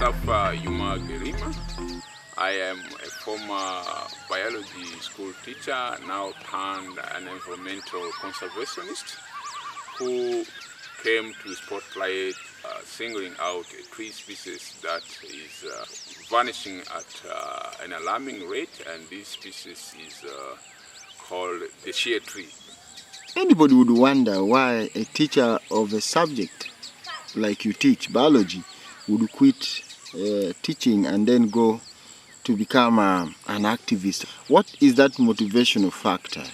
Mustafa Yuma Gerima. I am a former biology school teacher, now turned an environmental conservationist who came to spotlight singling out a tree species that is vanishing at an alarming rate, and this species is called the shea tree. Anybody would wonder why a teacher of a subject like you teach, biology, would quit teaching and then go to become an activist. What is that motivational factor,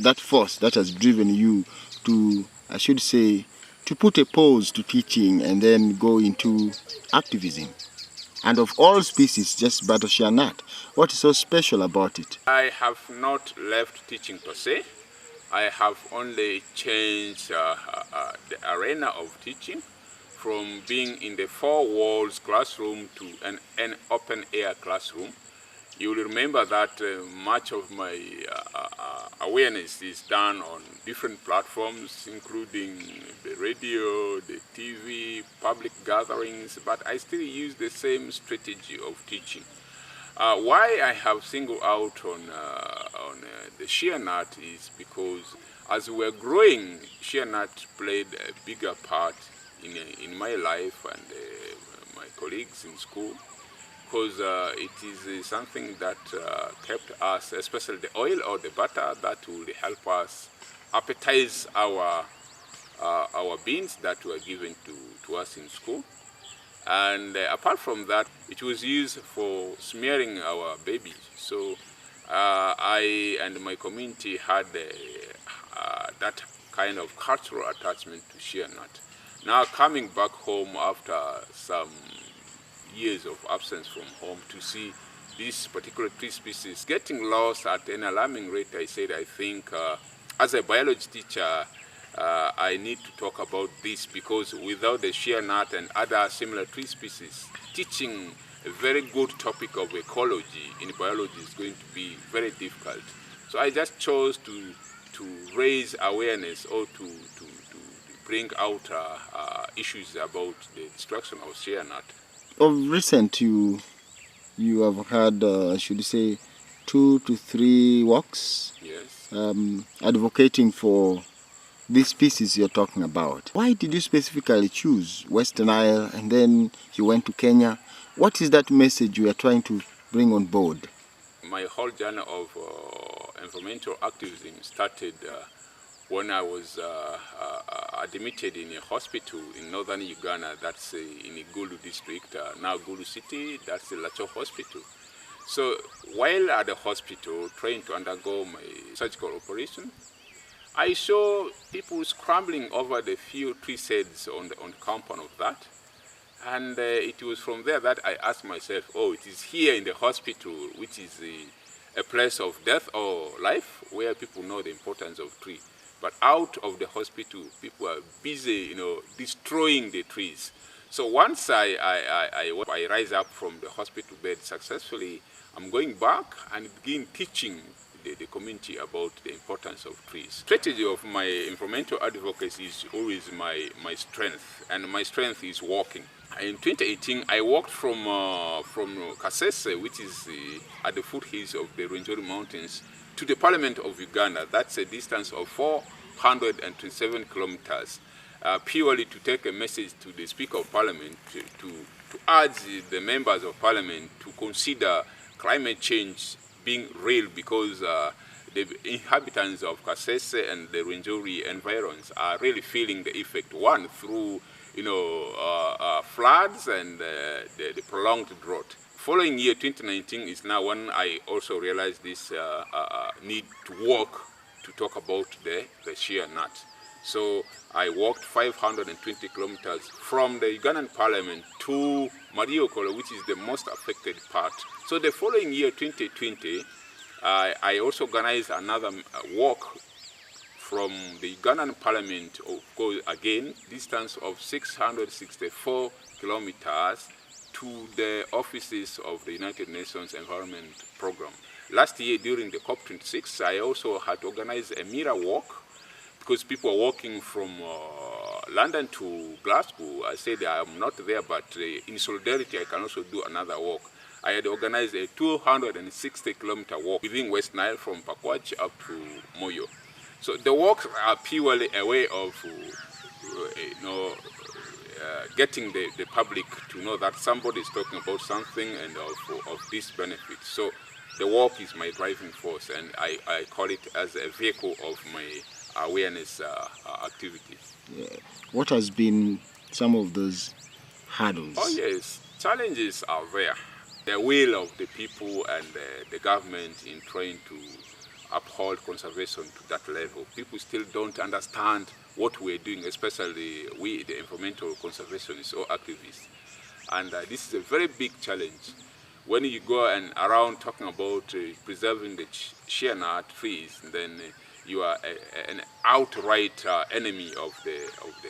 that force that has driven you to, I should say, to put a pause to teaching and then go into activism? And of all species, just Sve the Shea nut. What is so special about it? I have not left teaching per se. I have only changed the arena of teaching from being in the four walls classroom to an open air classroom. You will remember that much of my awareness is done on different platforms, including the radio, the TV, public gatherings, but I still use the same strategy of teaching. Why I have singled out on the shea nut is because as we were growing, shea nut played a bigger part in my life and my colleagues in school, because it is something that kept us, especially the oil or the butter, that will help us appetize our beans that were given to us in school. And apart from that, it was used for smearing our babies. So I and my community had that kind of cultural attachment to shea nut. Now coming back home after some years of absence from home to see this particular tree species getting lost at an alarming rate, I said, I think as a biology teacher, I need to talk about this, because without the shea nut and other similar tree species, teaching a very good topic of ecology in biology is going to be very difficult. So I just chose to raise awareness or to bring out issues about the destruction of shea nut. Of recent, you have had, should I say, 2 to 3 walks, yes, advocating for this species you're talking about. Why did you specifically choose Western Isle and then you went to Kenya? What is that message you are trying to bring on board? My whole journey of environmental activism started when I was admitted in a hospital in northern Uganda, that's in Gulu district, now Gulu city, that's the Lacho hospital. So while at the hospital trying to undergo my surgical operation, I saw people scrambling over the few tree sheds on the compound of that. And it was from there that I asked myself, oh, it is here in the hospital, which is a place of death or life, where people know the importance of tree. But out of the hospital, people are busy, destroying the trees. So once I rise up from the hospital bed successfully, I'm going back and begin teaching the community about the importance of trees. Strategy of my environmental advocacy is always my strength, and my strength is walking. In 2018, I walked from Kasese, which is at the foothills of the Rwenzori Mountains, to the Parliament of Uganda. That's a distance of 427 kilometers, purely to take a message to the Speaker of Parliament to urge the members of Parliament to consider climate change being real, because the inhabitants of Kasese and the Rwenzori environs are really feeling the effect, one through floods and the prolonged drought. Following year 2019 is now when I also realized this need to walk to talk about the shea nut. So I walked 520 kilometers from the Ugandan Parliament to Mariokolo, which is the most affected part. So the following year, 2020, I also organized another walk from the Ugandan Parliament, again, distance of 664 kilometers to the offices of the United Nations Environment Program. Last year, during the COP26, I also had organized a mirror walk, because people are walking from London to Glasgow. I said I am not there, but in solidarity I can also do another walk. I had organized a 260-kilometer walk within West Nile from Pakwach up to Moyo. So the walks are purely a way of getting the public to know that somebody is talking about something and of this benefit. So the walk is my driving force, and I call it as a vehicle of my awareness activity. Yeah. What has been some of those hurdles? Oh yes, challenges are there. The will of the people and the government in trying to uphold conservation to that level. People still don't understand what we're doing, especially we, the environmental conservationists or activists. And this is a very big challenge. When you go and around talking about preserving the shea nut trees, then you are an outright enemy of the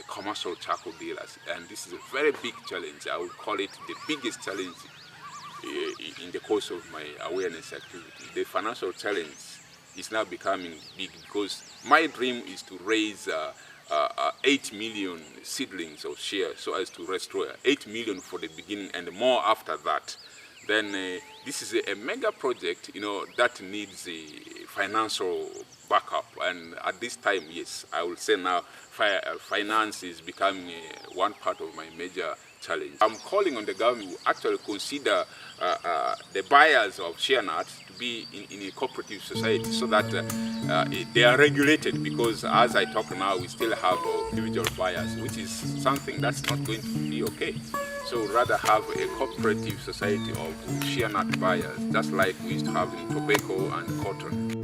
commercial charcoal dealers. And this is a very big challenge. I would call it the biggest challenge in the course of my awareness activity. The financial challenge is now becoming big because my dream is to raise 8 million seedlings of shea so as to restore 8 million for the beginning and more after that. Then this is a mega project, that needs a financial backup. And at this time, yes, I will say now finance is becoming one part of my major challenge. I'm calling on the government to actually consider the buyers of shea nuts to be in a cooperative society so that they are regulated, because as I talk now, we still have individual buyers, which is something that's not going to be okay. So rather have a cooperative society of shea nut buyers, just like we used to have in tobacco and cotton.